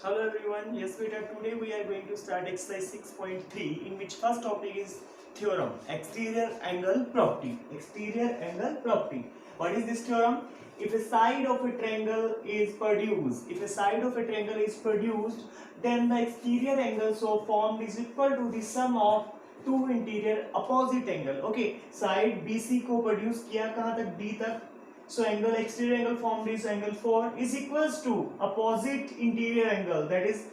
Hello everyone, yes beta, today we are going to start exercise 6.3 in which first topic is theorem, exterior angle property. Exterior angle property. What is this theorem? If a side of a triangle is produced, then the exterior angle so formed is equal to the sum of two interior opposite angle. Okay, side BC को produce किया कहाँ तक D तक. So angle exterior angle formed is angle 4 is equals to opposite interior angle, that is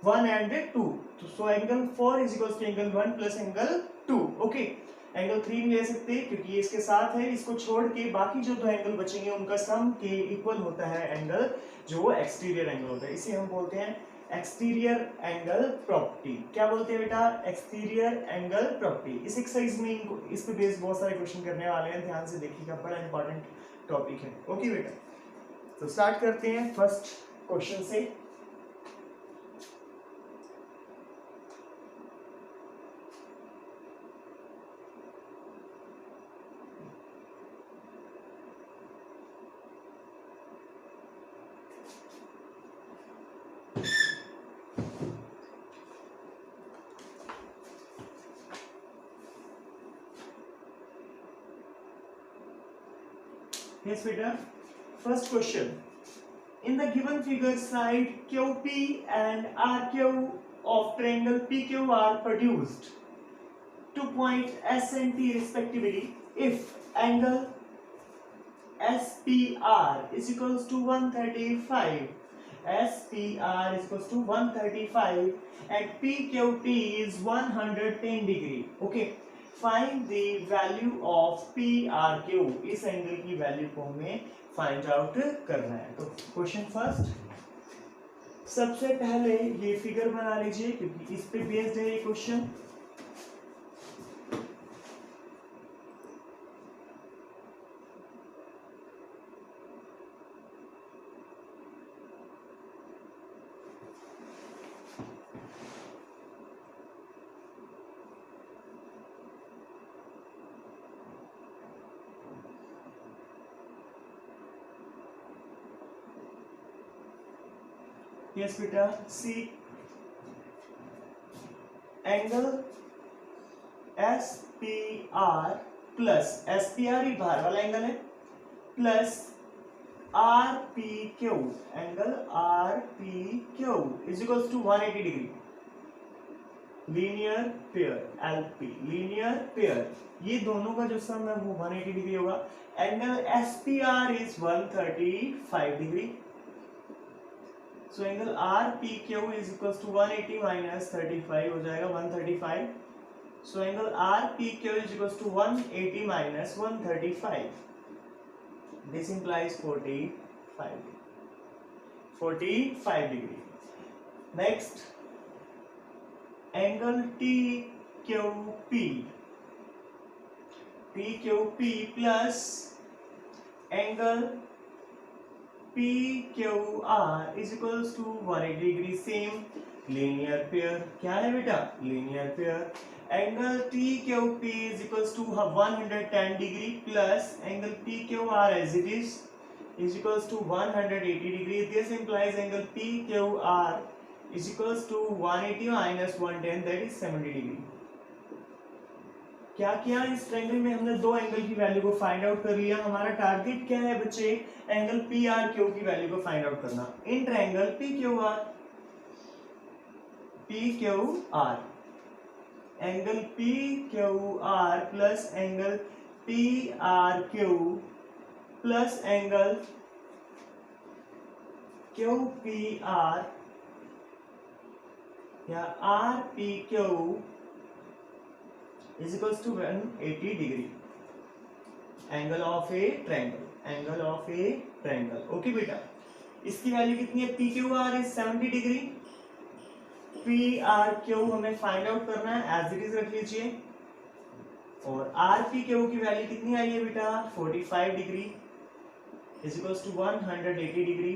1 and 2. So angle 4 is equals to angle 1 plus angle 2. Okay, angle 3 नहीं ले सकते क्योंकि ये इसके साथ है, इसको छोड़ के बाकी जो दो एंगल बचेंगे उनका सम के इक्वल होता है एंगल जो एक्सटीरियर एंगल होता है. इसे हम बोलते हैं एक्सटीरियर एंगल प्रॉपर्टी. क्या बोलते हैं बेटा? Exterior angle property. इस एक्सरसाइज में इस पे बेस्ड बहुत सारे क्वेश्चन करने वाले हैं, ध्यान से देखिएगा, बड़ा इंपॉर्टेंट टॉपिक है. ओके बेटा, तो स्टार्ट करते हैं फर्स्ट क्वेश्चन से. Yes beta, first question. In the given figure, side QP and RQ of triangle PQ are produced to point S and T respectively if angle SPR is equals to 135, SPR is equals to 135 and PQT is 110 degree. Okay, find the value of P R Q. इस angle की value को हमें find out करना है. तो question first, सबसे पहले ये फिगर बना लीजिए क्योंकि इस पे बेस्ड है ये क्वेश्चन. Yes बेटा, see angle S P R plus S P R ही बाहर वाला एंगल है plus R P Q, angle R P Q is equals to 180 degree. Linear pair LP, linear pair, ये दोनों का जो सम है वो 180 डिग्री होगा. Angle S P R is 135 degree. So angle RPQ is equals to 180 minus 35 हो जाएगा 135. So angle RPQ is equals to 180 minus 135. This implies 45 degree. 45 degree. Next, angle TQP. TQP plus angle PQR is equals to 180 degree. Same linear pair. क्या है बेटा? Linear pair. Angle TQP is equals to 110 degree plus angle PQR as it is equals to 180 degree. This implies angle PQR is equals to 180 minus 110, that is 70 degree. क्या किया इस triangle में? हमने दो angle की वैल्यू को find out कर लिया. हमारा टारगेट क्या है बच्चे? एंगल पी आर क्यू की वैल्यू को फाइंड आउट करना. In triangle P Q R, angle P Q R plus angle P R Q plus angle Q P R या R P Q is equals to 180 degree. Angle of a triangle, angle of a triangle. Okay बेटा, इसकी value कितनी है? P Q R is 70 degree. P are Q हमें find out करना है, as it is रख लीजिए. और आर पी क्यू की वैल्यू कितनी आई है बेटा? 45 degree is equals to 180 degree.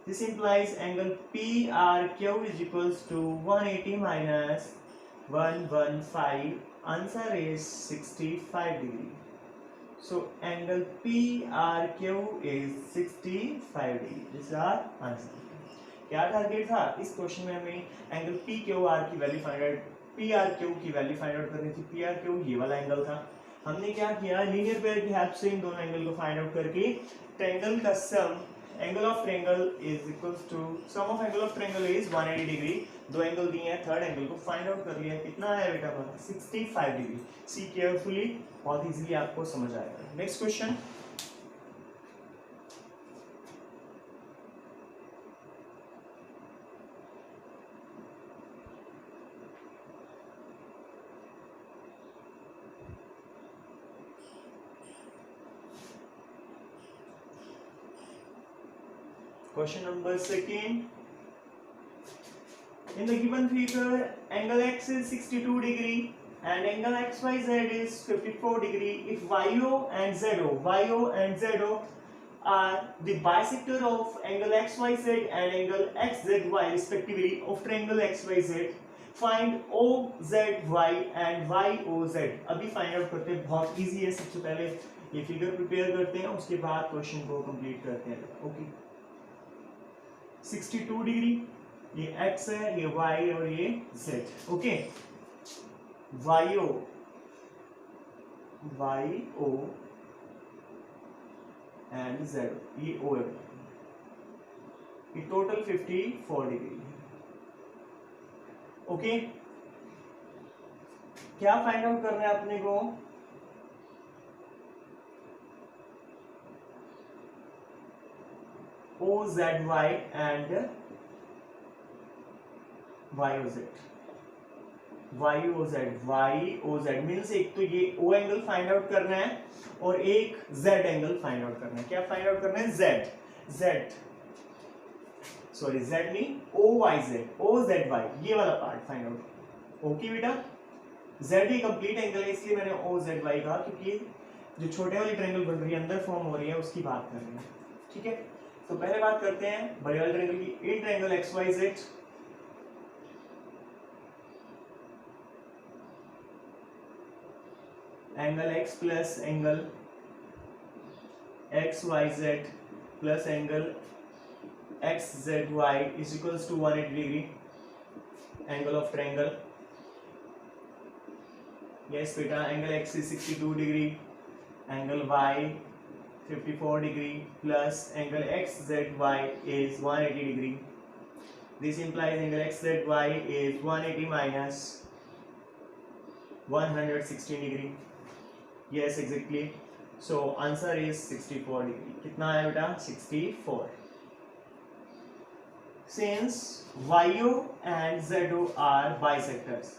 This implies angle P R q is equals to 180 minus 115. Answer is 65 degree. So angle PRQ is 65 degree. This is our answer. क्या target था इस question में? हमें एंगल पी क्यू आर की value find out, P R Q की value find out करनी थी। P R Q ये वाला एंगल था। हमने क्या किया, लीनियर पेयर की हेल्प से इन दोनों एंगल को फाइंड आउट करके ट्रायंगल का sum, angle of triangle is equals to sum of angle of triangle is 180 degree. दो एंगल दिए हैं, थर्ड एंगल को फाइंड आउट कर लिया। कितना है बेटा? 65 डिग्री। सी केयरफुली, बहुत इजीली आपको समझ आएगा। Next question. Question number second. In the given figure, angle x is 62 degree and angle xyz is 54 degree. If yo and zo are the bisector of angle xyz and angle xzy respectively of triangle xyz, find OZY and YOZ. अभी find out करते हैं, बहुत easy है। सबसे पहले ये figure prepare करते हैं, उसके बाद क्वेश्चन को कंप्लीट करते हैं। ओके, 62 डिग्री, ये x है, ये y और ये z। Okay, yo and z, ये o है, ये टोटल 54 डिग्री। ओके, क्या फाइंड आउट करना है अपने को? OZY एंड YOZ मीन्स एक तो ये O एंगल फाइंड आउट करना है और एक Z एंगल फाइंड आउट करना है। क्या फाइंड आउट करना है? Z नहीं, OZY, ये वाला पार्ट फाइंड आउट। ओके बेटा, Z ही कंप्लीट एंगल है, इसलिए मैंने OZY कहा, क्योंकि जो छोटे वाली ट्रायंगल बन रही है, अंदर फॉर्म हो रही है, उसकी बात कर रहे हैं। ठीक है, तो पहले बात करते हैं बड़े वाले ट्रायंगल की। In triangle XYZ, angle x plus angle XYZ plus angle XZY is equals to 180 degree. Angle of triangle, yes बेटा, angle x is 62 degree, angle y 54 degree plus angle XZY is 180 degree. This implies angle XZY is 180 minus 116 degree. Yes, exactly. So answer is 64 degree. कितना है बेटा? 64. Since YO and ZO are bisectors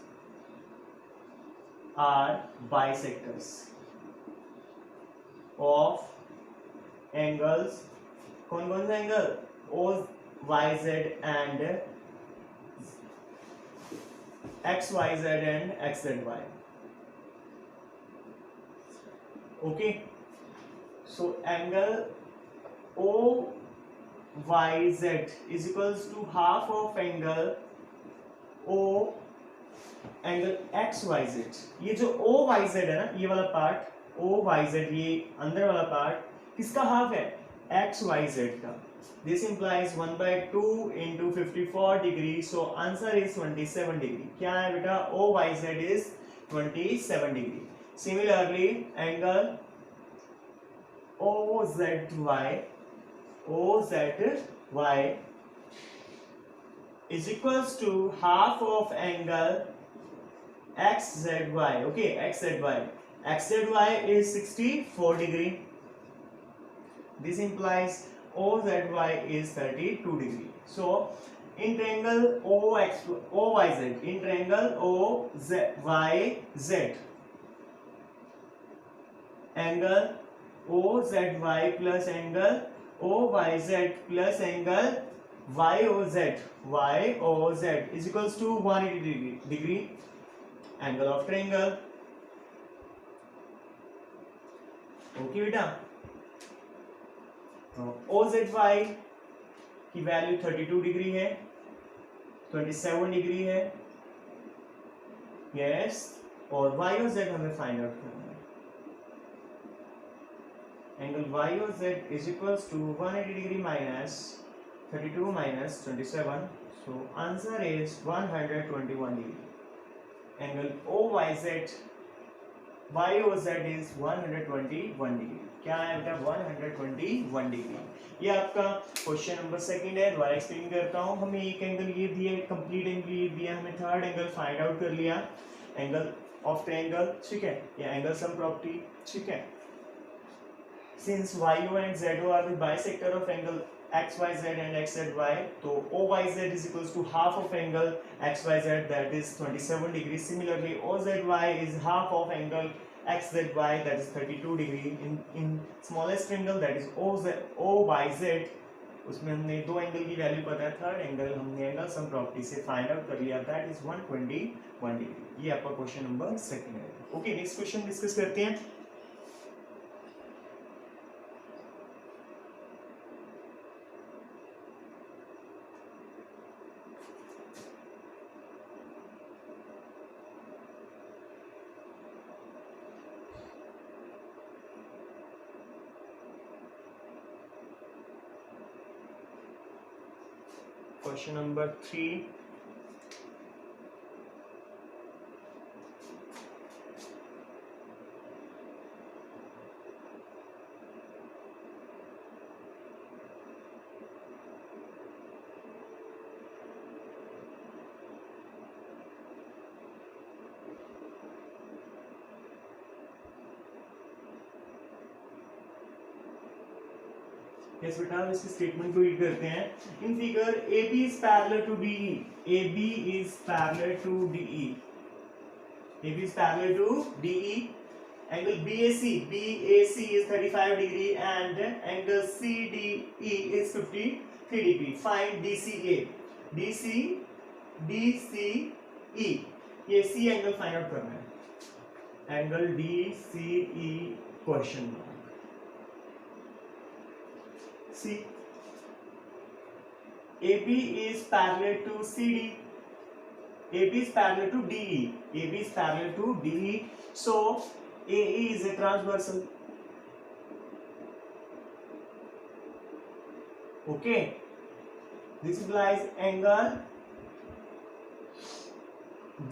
of angles, कौन कौन से angle? OYZ and XYZ and XZY। Okay, so angle OYZ is equals to half of angle XYZ। ये जो OYZ है ना, ये वाला पार्ट OYZ, ये अंदर वाला पार्ट किसका हाफ है? XYZ का। This implies 1/2 into 54 degree, so answer is 27 degree. क्या है बेटा? OYZ is 27 degree. Similarly angle OZY is equals to half of angle XZY. Okay, XZY is 64 degree. This implies OZY is 32 degree. So in triangle OYZ, in triangle OYZ, angle OZY plus angle OYZ plus angle YOZ is equals to 180 degree. Angle of triangle. Okay बेटा, OZY की value 32 degree है, 27 degree है, yes, और YOZ हमें find out करना है। Angle YOZ is equals to 180 degree minus 32 minus 27. So answer is 121 degree. Angle OYZ YOZ is 121 degree. क्या है बेटा 121 डिग्री. ये आपका क्वेश्चन नंबर सेकंड है. दोबारा एक्सप्लेन करता हूँ. हमें एक एंगल ये दिया, कंप्लीट एंगल ये दिया, हमें थर्ड एंगल फाइंड आउट कर लिया. एंगल ऑफ ट्रायंगल, ठीक है, या एंगल सम प्रॉपर्टी, ठीक है. Since YO and ZO are the bisector of angle XYZ and XZY, so OYZ is equals to half of angle XYZ, that is 27 degrees. Similarly, OZY is half of angle XZY, that is 32 degree. In smallest triangle, that is OYZ, उसमें हमने दो angle की value पता है. Third angle हमने angle sum property से find out कर लिया, दैट इज 121 डिग्री. ये आपका क्वेश्चन नंबर सेकंड है. ओके, नेक्स्ट क्वेश्चन डिस्कस करते हैं. Question number 3. यस बेटा, इसकी स्टेटमेंट को रीड करते हैं. In figure AB is parallel to DE. AB is parallel to DE. AB is parallel to DE. Angle BAC is 35 degree and angle CDE is 53 degree. Find DCA. DCE. ये C angle find out करना है. Angle DCE question mark. See, AB is parallel to CD. AB is parallel to DE. AB is parallel to DE. So AE is a transversal. Okay. This implies angle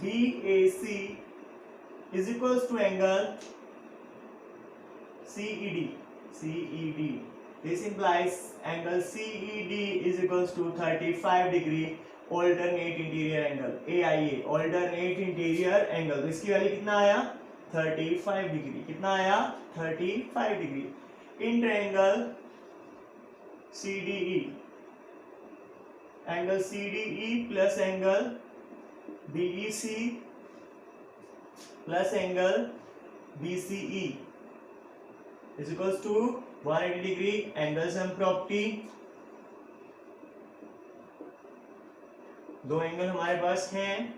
BAC is equals to angle CED. This implies angle CED is equals to 35 degree alternate interior angle AIA, alternate interior angle. इसकी value कितना आया 35 degree. कितना आया 35 degree. In triangle CDE, angle CDE plus angle BEC plus angle BCE is equals to 180 degree. Angle sum property, दो angle हमारे पास हैं.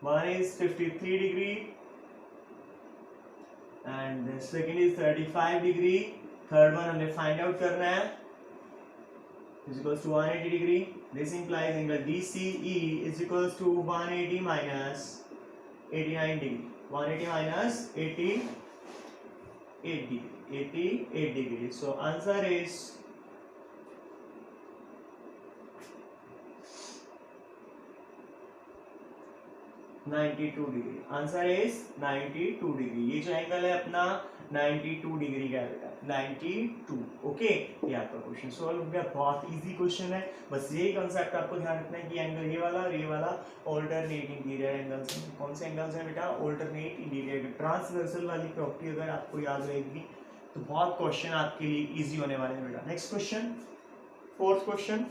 One is 53 degree and second is 35 degree. Third one हमें find out करना है, is equals to 180 degree. This implies angle DCE is equals to 180 minus 89 degree. 180 minus 88 degree. So answer is 92 degree. Answer is 92 degree. ये जो angle है अपना 92 degree का है बेटा, 92. ओके, ये आपका क्वेश्चन सॉल्व हो गया. बहुत इजी क्वेश्चन है. बस यही कंसेप्ट आपको ध्यान रखना है कि एंगल ये वाला और ये वाला ऑल्टरनेट इंटीरियर एंगल्स. कौन से एंगल्स हैं बेटा? Alternate interior. ट्रांसवर्सल वाली प्रॉपर्टी अगर आपको याद रहेगी तो बहुत क्वेश्चन आपके लिए इजी होने वाले हैं बेटा. Next question, fourth question.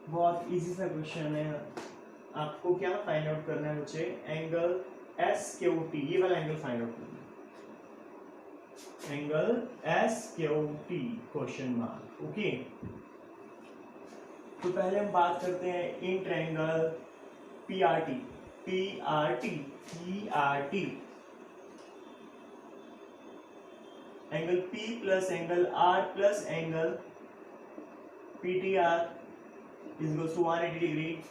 बहुत इजी सा क्वेश्चन है। आपको क्या फाइंड आउट करना है बच्चे, एंगल एस क्यू टी, ये वाला एंगल फाइंड आउट करना है, angle S Q T question mark. Okay, तो पहले हम बात करते हैं इन triangle P R T, P R T, P R T, angle P plus angle R plus angle PTR is equals to 180 degree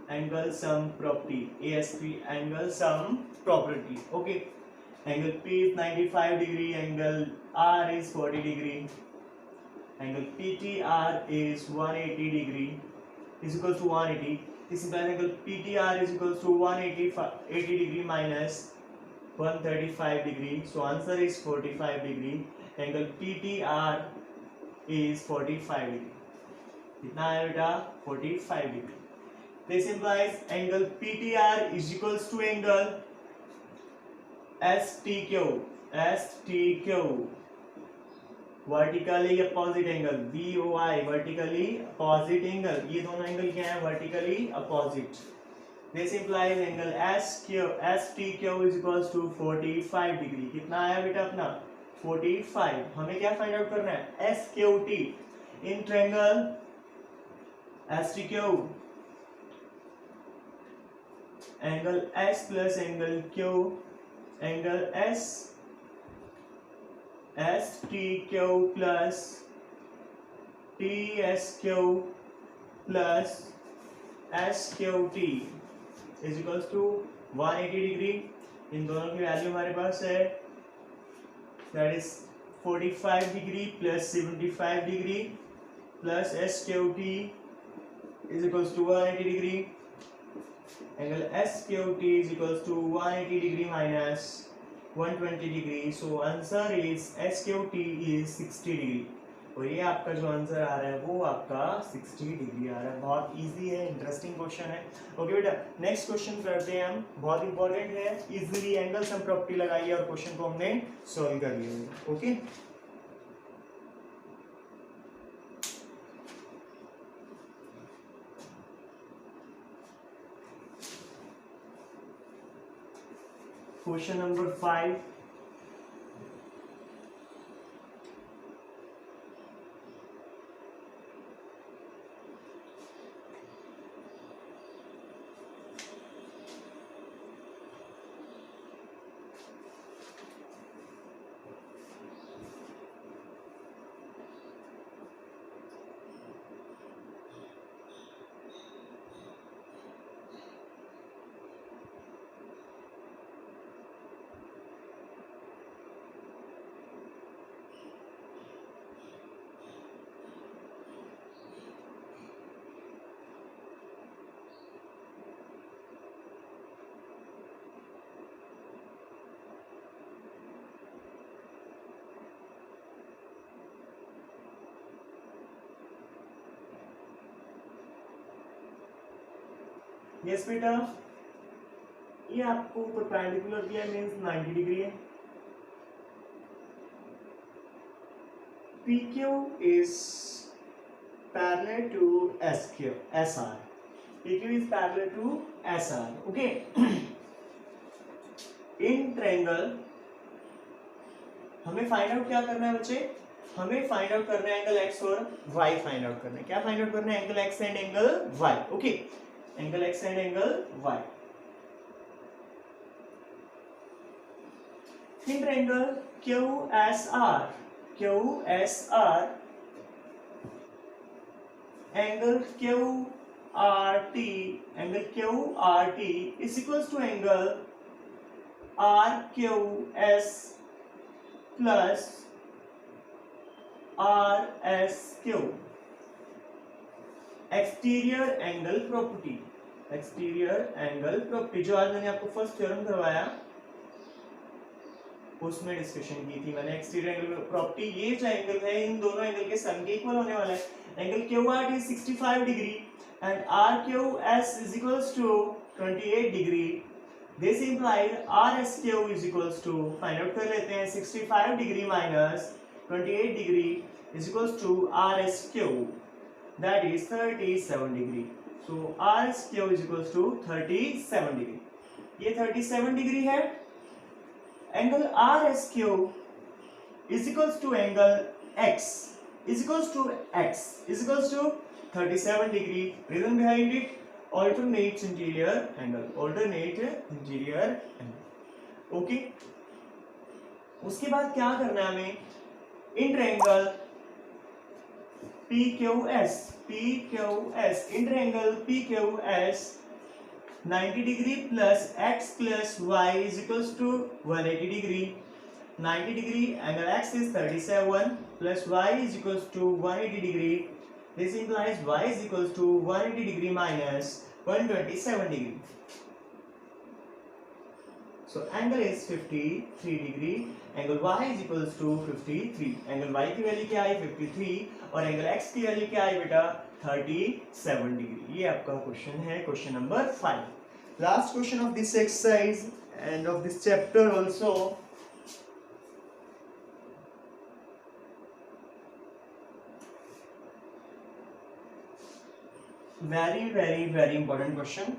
angle sum property, ASP angle sum property. Okay, angle P is 95 degree, angle R is 40 degree, angle PTR is 180 degree is equals to 180. This implies angle PTR is equals to 180 degree minus 135 degree. So answer is 45 degree. Angle PTR is 45 degree. कितना है बेटा, 45 degree. This implies angle PTR is equals to angle STQ, STQ, vertically opposite angle, VOI, vertically opposite angle. ये दोनों angle क्या है, vertically opposite. This implies angle STQ is equals to 45 degree. कितना आया बेटा अपना, 45. हमें क्या फाइंड आउट करना है, SQT in triangle STQ, angle S plus angle Q, angle STQ plus TSQ plus SQT is equals to 180 degree. इन दोनों की वैल्यू हमारे पास है, that is 45 degree plus 75 degree plus SQT is equals to 180 degree. Angle SQT is equals to 180 degree minus 120 degree. So answer is SQT is 60 degree. और ये आपका जो आंसर आ रहा है वो आपका 60 डिग्री आ रहा है. बहुत इजी है, इंटरेस्टिंग क्वेश्चन है. ओके बेटा, नेक्स्ट क्वेश्चन करते हैं हम. बहुत इंपॉर्टेंट है, इजीली एंगल सम प्रॉपर्टी लगाइए और क्वेश्चन को हमने सॉल्व कर लिया. Okay, question number 5. यस बेटा, ये आपको परपेंडिकुलर दिया मींस 90 डिग्री है. PQ is parallel to SR. PQ is parallel to SR. Okay. In triangle हमें फाइंड आउट क्या करना है बच्चे, हमें फाइंड आउट करना है एंगल x और y फाइंड आउट करना है. क्या फाइंड आउट करना है, angle x and angle y. Okay, angle x and angle y. In triangle QSR angle QRT is equals to angle RQS plus RSQ. Exterior angle property, जो आज मैंने आपको first theorem करवाया उसमें डिस्कशन की थी मैंने. एक्सटीरियर एंगल प्रॉपर्टी, ये जो एंगल है इन दोनों एंगल के सम के इक्वल होने वाला है. Angle QRT is 65 degree and RQS is equals to 28 degree. This implies RSQ is equals to, find out कर लेते हैं, 65 degree minus 28 degree is equals to RSQ. that is 37 degree. So RSQ is equals to 37 degree. ये 37 degree है. Angle RSQ is equals to angle X is equals to 37 degree. Reason behind it, alternate interior angle. Okay. उसके बाद क्या करना है हमें? In triangle PQS in triangle PQS 90 degree plus X plus Y is equals to 180 degree. 90 degree angle X is 37 plus Y is equals to 180 degree. This implies Y is equals to 180 degree minus 127 degree. So angle is 53 degree. Angle Y is equals to 53. Angle Y की value क्या आई 53 और angle X की value क्या आई बेटा 37 degree. ये आपका question है, question number 5. Last question of this exercise end of this chapter also. very important question.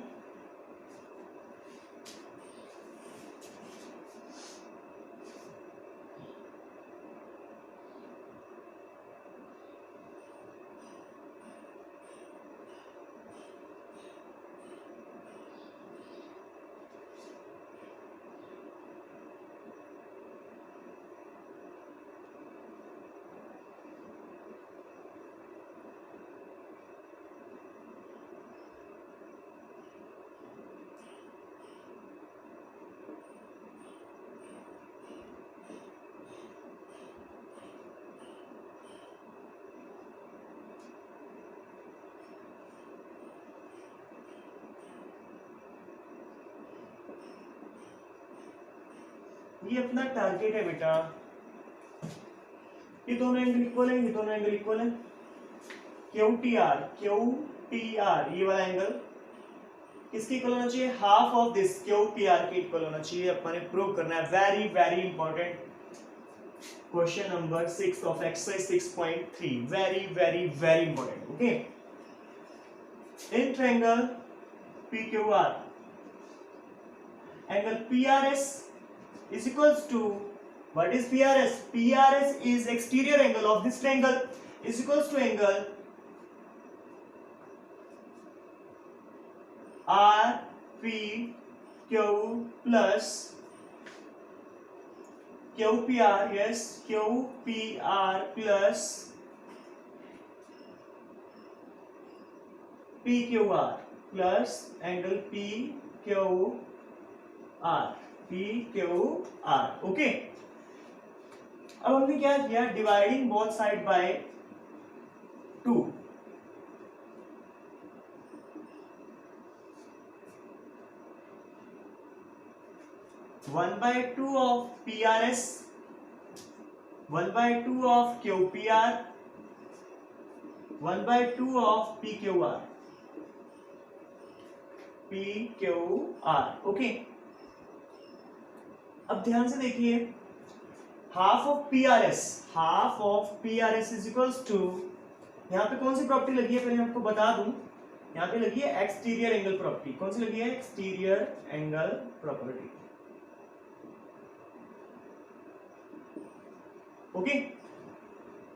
ये अपना टारगेट है बेटा. ये दोनों एंगल इक्वल है, ये दोनों एंगल इक्वल है. QTR ये वाला एंगल किसके इक्वल होना चाहिए? हाफ ऑफ दिस QTR के इक्वल होना चाहिए. अपन ने प्रूव करना है. Very important question number 6 of exercise 6.3. Very important. Okay. In triangle PQR angle PRS is equals to, what is PRS? PRS is exterior angle of this triangle is equals to angle RPQ plus QPR. Yes, QPR plus PQR plus angle PQR. Okay. अब हमने क्या किया? Dividing both side by 2. One by two of PRS, 1/2 of QPR, 1/2 of PQR. Okay. अब ध्यान से देखिए, half of PRS is equals to, यहाँ पे कौन सी प्रॉपर्टी लगी है पहले मैं आपको बता दूं. यहाँ पे लगी है एक्सटीरियर एंगल प्रॉपर्टी. कौन सी लगी है? Exterior angle property. ओके.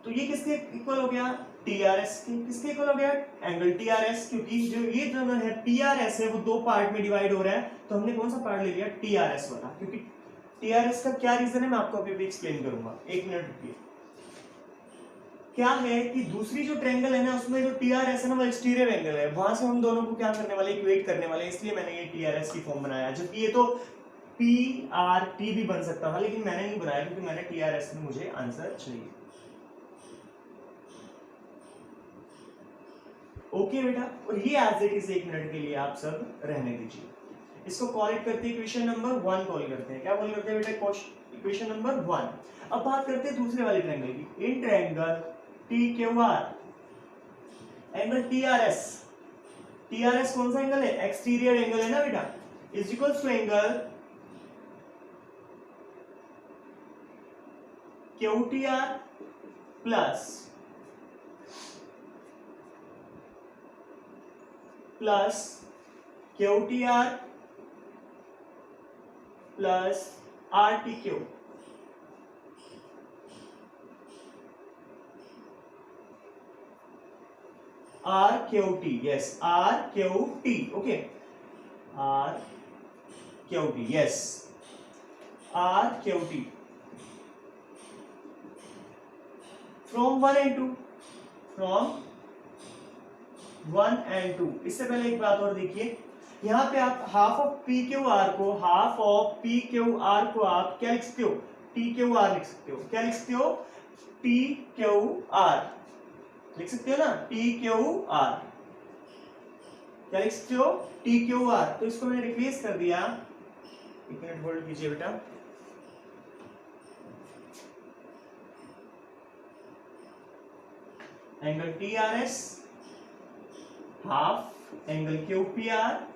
तो ये किसके इक्वल हो गया? TRS के. किसके इक्वल हो गया? Angle TRS. क्योंकि जो ये दोनों है PRS है वो दो पार्ट में डिवाइड हो रहा है, तो हमने कौन सा पार्ट ले लिया? TRS वाला. क्योंकि TRS का क्या रीजन है मैं आपको अभी एक्सप्लेन करूंगा. एक मिनट रुकिए. क्या है कि दूसरी जो ट्रायंगल है ना उसमें जो TRS है ना वो एक्सटीरियर एंगल है, वहां से हम दोनों को क्या करने वाले? इक्वेट करने वाले. इसलिए मैंने ये TRS की फॉर्म बनाया. जबकि ये तो PRT भी बन सकता था, लेकिन मैंने नहीं बनाया क्योंकि मैंने TRS में मुझे आंसर चाहिए. ओके बेटा. और ये एज इट इज 1 मिनट के लिए आप सब रहने दीजिए. इसको कॉल करते हैं इक्वेशन नंबर 1 कॉल करते हैं. क्या कॉल करते हैं बेटा? Equation number 1. अब बात करते हैं दूसरे वाले ट्रायंगल की. In triangle PQR angle TRS कौन सा एंगल है? एक्सटीरियर एंगल है ना बेटा. Is equals to angle QTR plus plus Q T R plus R T Q. R Q T, yes R Q T, okay R Q T, yes R Q T from 1 and 2, from 1 and 2। इससे पहले एक बात और देखिए, यहां पे आप half of P Q R को, half of P Q R को आप क्या लिख सकते हो, टी क्यू आर लिख सकते हो। क्या लिख सकते हो, टी क्यू आर लिख सकते हो ना, टी क्यू आर क्या लिख सकते हो, टी क्यू आर। तो इसको मैंने रिप्लेस कर दिया, एक मिनट होल्ड कीजिए बेटा। Angle T R S half angle Q P R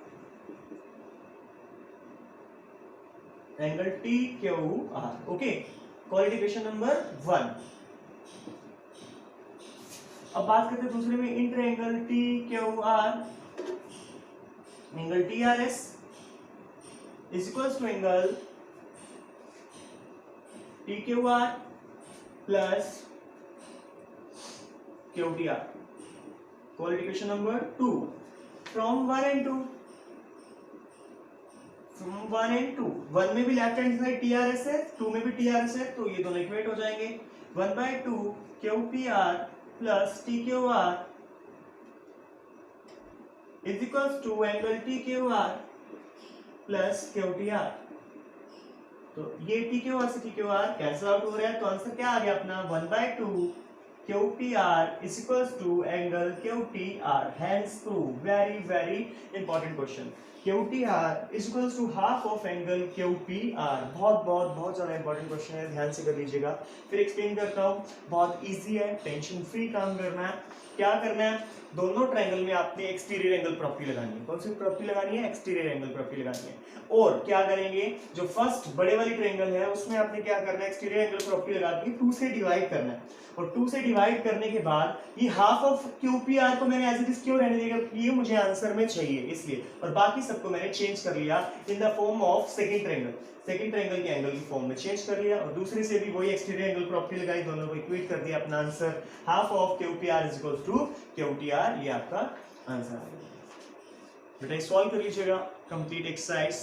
angle T Q R, okay quality equation number 1। अब बात करते हैं दूसरे में, inter angle T Q R angle T R S is equals to angle T Q R plus Q T R, quality equation number 2। From 1 and 2, from 1 and 2, 1 में भी left hand side T R S है, 2 में भी T R S है, तो ये दोनों equate हो जाएंगे। 1/2 Q P R plus T Q R is equals to angle T Q R plus Q T R. तो ये टी क्यू आर से T Q R cancel out हो रहा है, तो आंसर क्या आ गया अपना, 1/2 Q P R is equals to angle Q T R. Hence prove, very very important question. Q T R is equals to half of angle Q P R. बहुत ज्यादा important question है, ध्यान से कर लीजिएगा। फिर एक्सप्लेन करता हूँ, बहुत इजी है, टेंशन फ्री काम करना है। क्या करना है, दोनों ट्रायंगल में आपने एक्सटीरियर एंगल प्रॉपर्टी लगानी है। कौन सी प्रॉपर्टी लगानी है, एक्सटीरियर एंगल प्रॉपर्टी लगानी है। और क्या करेंगे, जो फर्स्ट बड़े वाली ट्रायंगल है उसमें आपने क्या करना है, एक्सटीरियर एंगल प्रॉपर्टी लगा के 2 से डिवाइड करना है। और 2 से डिवाइड करने के बाद ये half of Q P are को मैंने एज इट इज क्यों रहने दिया, ये मुझे आंसर में चाहिए इसलिए, और बाकी सबको मैंने चेंज कर लिया in the form of second triangle. Second triangle के एंगल की फॉर्म में चेंज कर लिया, और दूसरे से भी वही एक्सटीरियर एंगल प्रॉपर्टी लगाई, दोनों को इक्वेट कर दिया। अपना answer half of Q P R is equal to Q T R, ये आपका आंसर है। बेटा सॉल्व कर लीजिएगा, कंप्लीट एक्सरसाइज